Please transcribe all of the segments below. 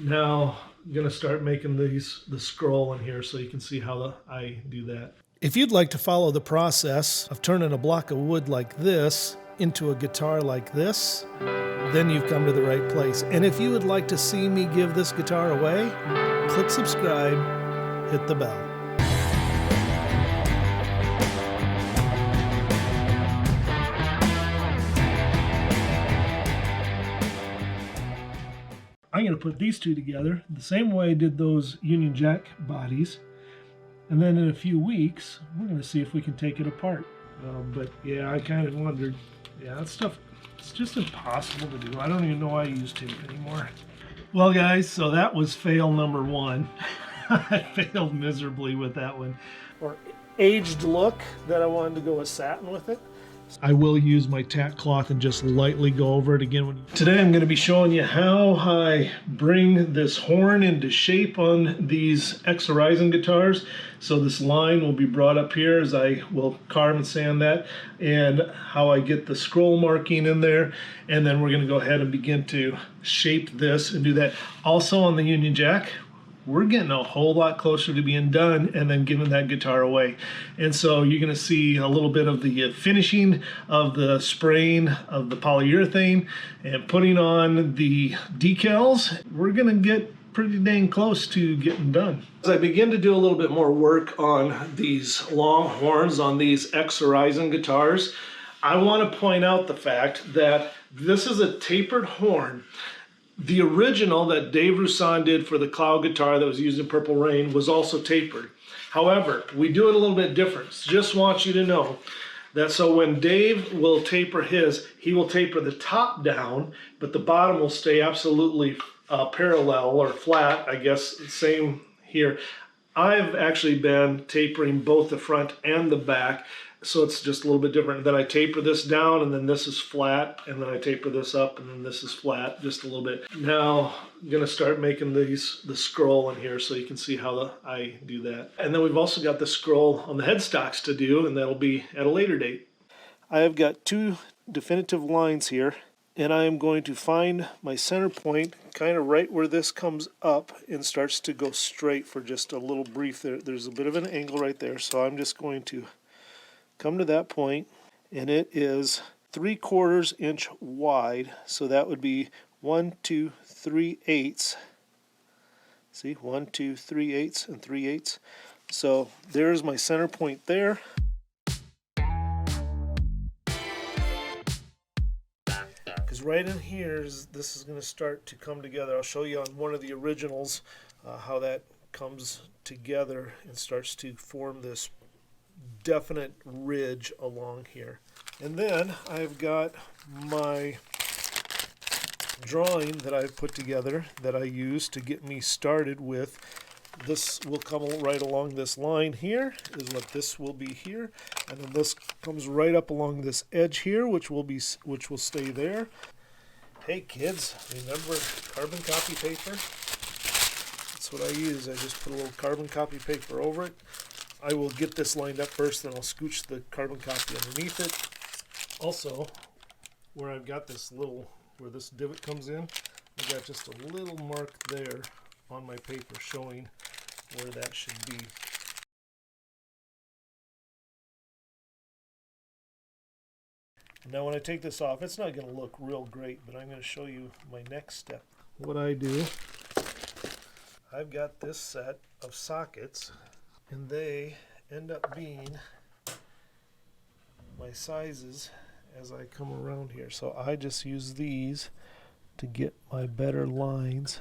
Now I'm gonna start making the scroll in here so you can see how I do that. If you'd like to follow the process of turning a block of wood like this into a guitar like this, then you've come to the right place. And if you would like to see me give this guitar away, click subscribe, hit the bell. I'm going to put these two together the same way I did those Union Jack bodies. And then in a few weeks, we're going to see if we can take it apart. But yeah, I kind of wondered, yeah, that stuff, it's just impossible to do. I don't even know why I use tape anymore. Well guys, so that was fail number one. I failed miserably with that one. Or aged look that I wanted to go with satin with it. I will use my tack cloth and just lightly go over it again. Today I'm going to be showing you how I bring this horn into shape on these X Horizon guitars. So this line will be brought up here as I will carve and sand that, and how I get the scroll marking in there. And then we're going to go ahead and begin to shape this and do that. Also on the Union Jack, we're getting a whole lot closer to being done and then giving that guitar away. And so you're going to see a little bit of the finishing of the spraying of the polyurethane and putting on the decals. We're going to get pretty dang close to getting done. As I begin to do a little bit more work on these long horns on these X Horizon guitars, I want to point out the fact that this is a tapered horn. The original that Dave Roussan did for the cloud guitar that was used in Purple Rain was also tapered. However, we do it a little bit different. Just want you to know that so when Dave will taper his, he will taper the top down, but the bottom will stay absolutely parallel or flat, I guess, same here. I've actually been tapering both the front and the back, so it's just a little bit different. Then I taper this down, and then this is flat, and then I taper this up, and then this is flat, just a little bit. Now I'm gonna start making the scroll in here so you can see how I do that. And then we've also got the scroll on the headstocks to do, and that'll be at a later date. I have got two definitive lines here, and I am going to find my center point kind of right where this comes up and starts to go straight for just a little brief there. There's a bit of an angle right there, so I'm just going to come to that point, and it is 3/4 inch wide, so that would be 1, 2, 3/8. See, 1, 2, 3/8 and 3/8. So there's my center point there. Because right in here, this is going to start to come together. I'll show you on one of the originals how that comes together and starts to form this definite ridge along here. And then I've got my drawing that I've put together that I use to get me started with. This will come right along this line here, is what this will be here, and then this comes right up along this edge here, which will stay there. Hey kids, remember carbon copy paper? That's what I use. I just put a little carbon copy paper over it. I will get this lined up first, then I'll scooch the carbon copy underneath it. Also, where I've got this little, where this divot comes in, I've got just a little mark there on my paper showing where that should be. Now when I take this off, it's not going to look real great, but I'm going to show you my next step. What I do, I've got this set of sockets, and they end up being my sizes as I come around here. So I just use these to get my better lines.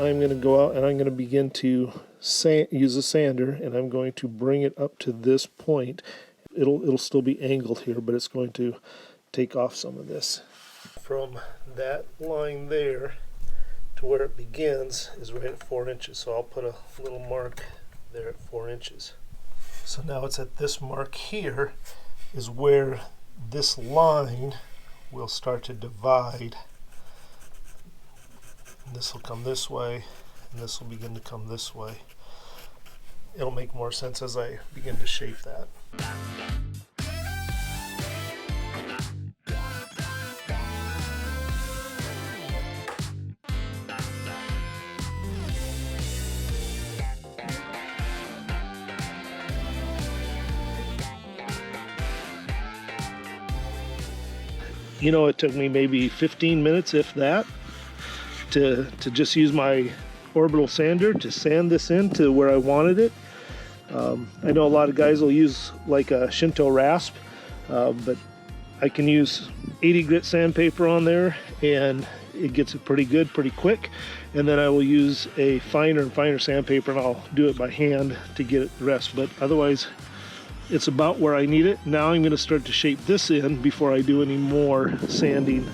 I'm going to go out and I'm going to begin to use a sander, and I'm going to bring it up to this point. It'll still be angled here, but it's going to take off some of this. From that line there to where it begins is right at 4 inches, so I'll put a little mark there at 4 inches. So now it's at this mark here is where this line will start to divide. This will come this way, and this will begin to come this way. It'll make more sense as I begin to shape that. You know, it took me maybe 15 minutes, if that, to just use my orbital sander to sand this in to where I wanted it. I know a lot of guys will use like a Shinto rasp, but I can use 80 grit sandpaper on there and it gets it pretty good, pretty quick. And then I will use a finer and finer sandpaper and I'll do it by hand to get it the rest. But otherwise, it's about where I need it. Now I'm going to start to shape this in before I do any more sanding.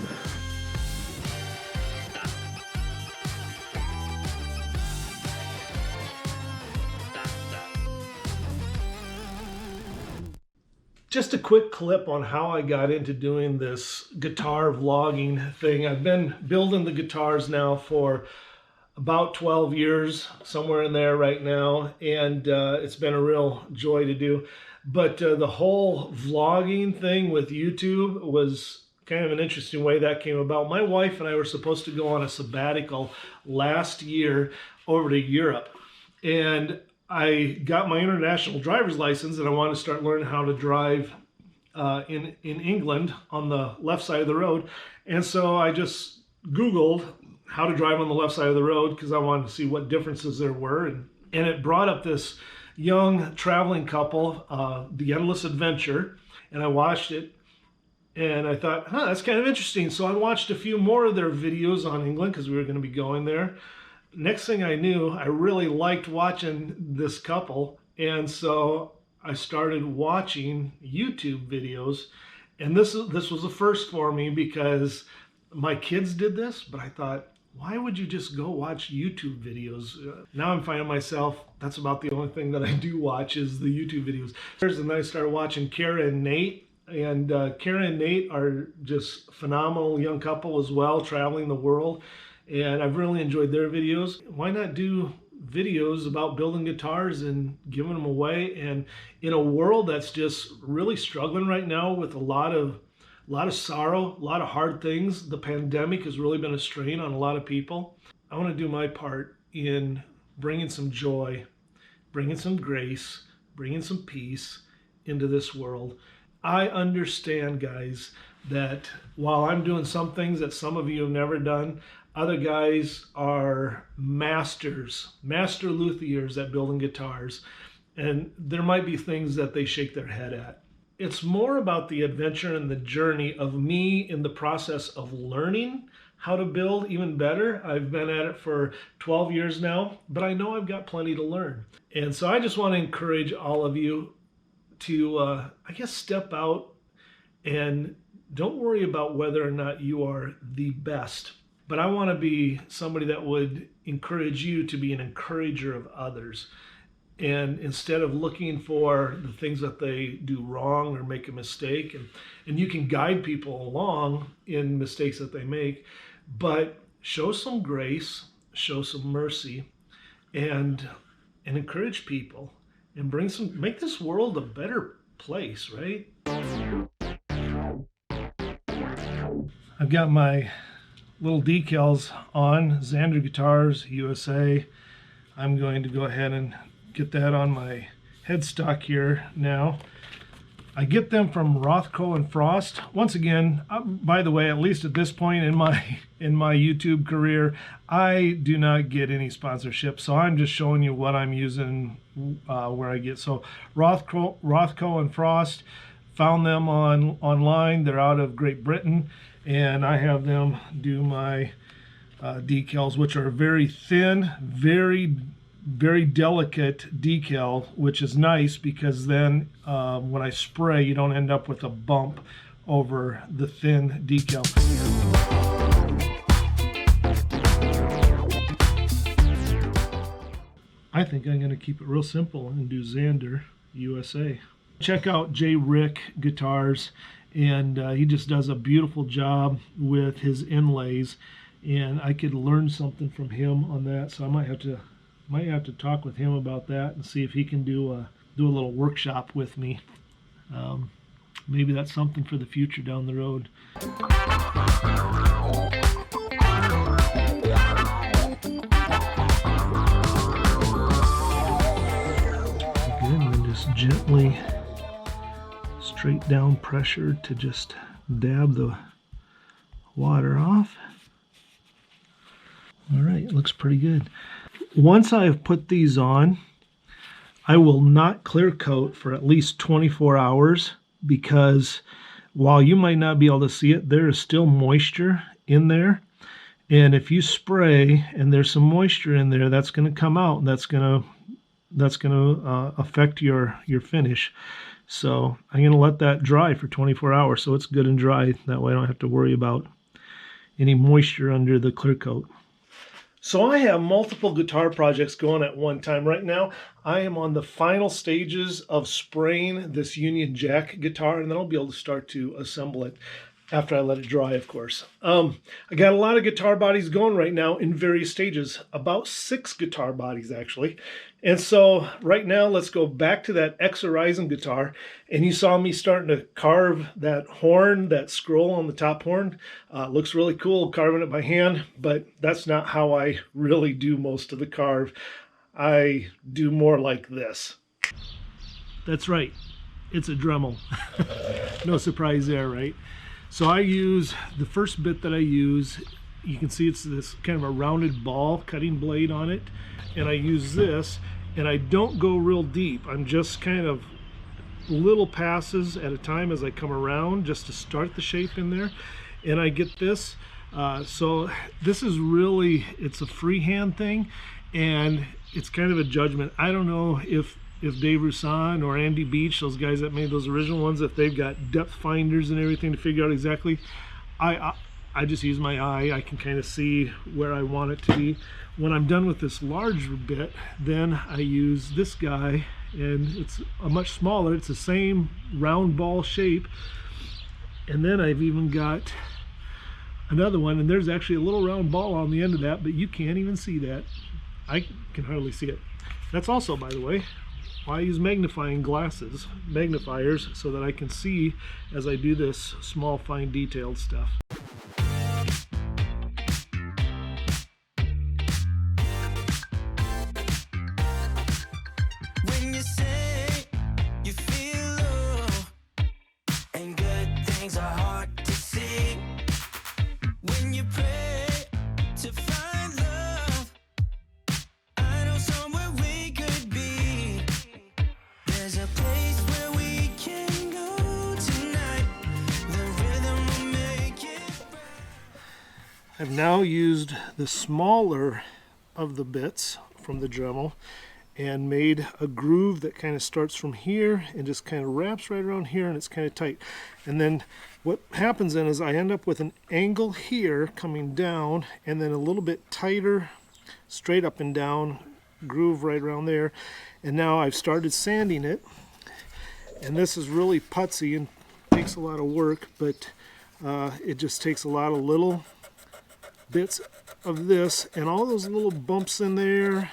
Just a quick clip on how I got into doing this guitar vlogging thing. I've been building the guitars now for about 12 years, somewhere in there right now, and it's been a real joy to do. But the whole vlogging thing with YouTube was kind of an interesting way that came about. My wife and I were supposed to go on a sabbatical last year over to Europe, and I got my international driver's license and I wanted to start learning how to drive in England on the left side of the road. And so I just Googled how to drive on the left side of the road because I wanted to see what differences there were. And it brought up this young traveling couple, The Endless Adventure, and I watched it and I thought, that's kind of interesting. So I watched a few more of their videos on England because we were going to be going there. Next thing I knew, I really liked watching this couple, and so I started watching YouTube videos. And this was a first for me because my kids did this, but I thought, why would you just go watch YouTube videos? Now I'm finding myself, that's about the only thing that I do watch is the YouTube videos. And then I started watching Kara and Nate, and Kara and Nate are just phenomenal young couple as well, traveling the world. And I've really enjoyed their videos. Why not do videos about building guitars and giving them away? And in a world that's just really struggling right now with a lot of sorrow, a lot of hard things, the pandemic has really been a strain on a lot of people. I want to do my part in bringing some joy, bringing some grace, bringing some peace into this world. I understand, guys, that while I'm doing some things that some of you have never done, other guys are master luthiers at building guitars, and there might be things that they shake their head at. It's more about the adventure and the journey of me in the process of learning how to build even better. I've been at it for 12 years now, but I know I've got plenty to learn. And so I just want to encourage all of you to, step out and don't worry about whether or not you are the best. But I want to be somebody that would encourage you to be an encourager of others. And instead of looking for the things that they do wrong or make a mistake, and you can guide people along in mistakes that they make, but show some grace, show some mercy, and encourage people and make this world a better place, right? I've got my little decals on, Xander Guitars USA. I'm going to go ahead and get that on my headstock here now. I get them from Rothko and Frost. Once again, by the way, at least at this point in my YouTube career, I do not get any sponsorship, so I'm just showing you what I'm using where I get. So Rothko and Frost, found them online. They're out of Great Britain, and I have them do my decals, which are very thin, very delicate decal, which is nice because then when I spray, you don't end up with a bump over the thin decal. I think I'm going to keep it real simple and do Xander. USA. Check out J. Rick Guitars, and he just does a beautiful job with his inlays, and I could learn something from him on that. So I might have to talk with him about that and see if he can do a little workshop with me. Maybe that's something for the future down the road. Again, and then just gently straight down pressure to just dab the water off. All right, looks pretty good. Once I've put these on, I will not clear coat for at least 24 hours because while you might not be able to see it, there is still moisture in there. And if you spray and there's some moisture in there, that's going to come out and that's going to affect your finish. So I'm going to let that dry for 24 hours so it's good and dry. That way I don't have to worry about any moisture under the clear coat. So I have multiple guitar projects going at one time. Right now, I am on the final stages of spraying this Union Jack guitar, and then I'll be able to start to assemble it after I let it dry, of course. I got a lot of guitar bodies going right now in various stages, about 6 guitar bodies actually. And so right now, let's go back to that X Horizon guitar. And you saw me starting to carve that horn, that scroll on the top horn. Looks really cool carving it by hand, but that's not how I really do most of the carve. I do more like this. That's right, it's a Dremel. No surprise there, right? So I use, the first bit that I use, you can see it's this kind of a rounded ball cutting blade on it. And I use this, and I don't go real deep. I'm just kind of little passes at a time as I come around just to start the shape in there. And I get this. So this is really, it's a freehand thing, and it's kind of a judgment. I don't know if Dave Roussan or Andy Beach, those guys that made those original ones, if they've got depth finders and everything to figure out exactly. I just use my eye. I can kind of see where I want it to be. When I'm done with this larger bit, then I use this guy, and it's a much smaller, it's the same round ball shape. And then I've even got another one, and there's actually a little round ball on the end of that, but you can't even see that. I can hardly see it. That's also, by the way, why I use magnifiers, so that I can see as I do this small, fine, detailed stuff. When you say you feel low and good things are hard to see, when you pray to find love, I know somewhere we could be. There's a place where we can go tonight. The rhythm will make it. I've now used the smaller of the bits from the Dremel and made a groove that kind of starts from here and just kind of wraps right around here, and it's kind of tight. And then what happens then is I end up with an angle here coming down, and then a little bit tighter straight up and down groove right around there. And now I've started sanding it, and this is really putsy and takes a lot of work, but it just takes a lot of little bits of this and all those little bumps in there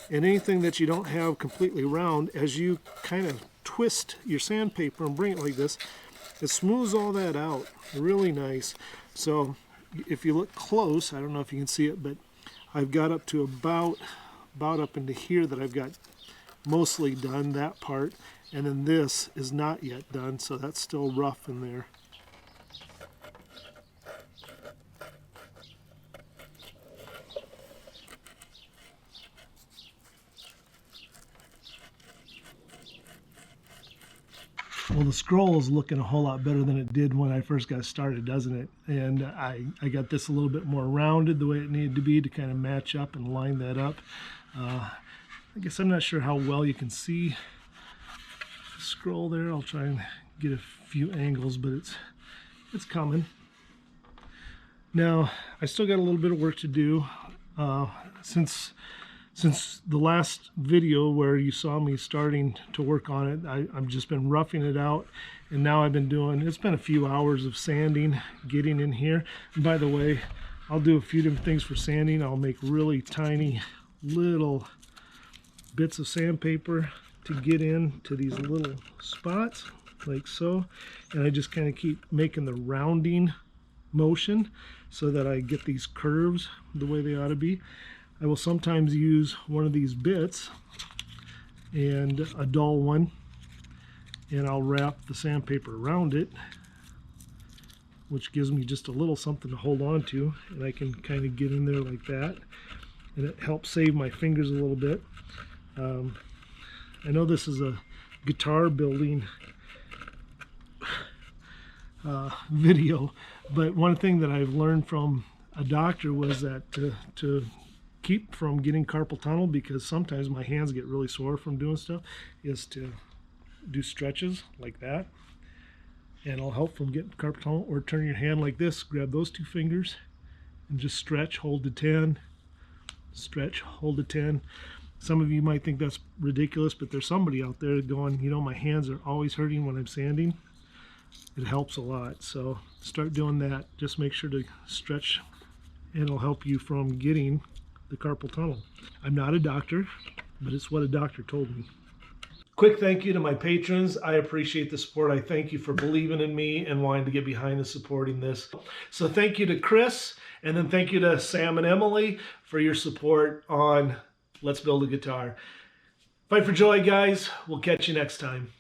and anything that you don't have completely round. As you kind of twist your sandpaper and bring it like this, it smooths all that out really nice. So if you look close, I don't know if you can see it, but I've got up to about up into here that I've got mostly done, that part, and then this is not yet done, so that's still rough in there. Well, the scroll is looking a whole lot better than it did when I first got started, doesn't it? And I got this a little bit more rounded the way it needed to be to kind of match up and line that up. I guess I'm not sure how well you can see the scroll there. I'll try and get a few angles, but it's coming. Now, I still got a little bit of work to do. Since Since the last video where you saw me starting to work on it, I've just been roughing it out, and now I've been doing, it's been a few hours of sanding, getting in here. And by the way, I'll do a few different things for sanding. I'll make really tiny little bits of sandpaper to get into these little spots like so, and I just kind of keep making the rounding motion so that I get these curves the way they ought to be. I will sometimes use one of these bits and a dull one, and I'll wrap the sandpaper around it, which gives me just a little something to hold on to, and I can kind of get in there like that, and it helps save my fingers a little bit. I know this is a guitar building video, but one thing that I've learned from a doctor was that to keep from getting carpal tunnel, because sometimes my hands get really sore from doing stuff, is to do stretches like that, and it'll help from getting carpal tunnel. Or turn your hand like this, grab those two fingers and just stretch, hold to 10, stretch, hold to 10. Some of you might think that's ridiculous, but there's somebody out there going, you know, my hands are always hurting when I'm sanding. It helps a lot, so start doing that. Just make sure to stretch, and it'll help you from getting the carpal tunnel. I'm not a doctor, but it's what a doctor told me. Quick thank you to my patrons. I appreciate the support. I thank you for believing in me and wanting to get behind and supporting this. So thank you to Chris, and then thank you to Sam and Emily for your support on Let's Build a Guitar. Fight for joy, guys. We'll catch you next time.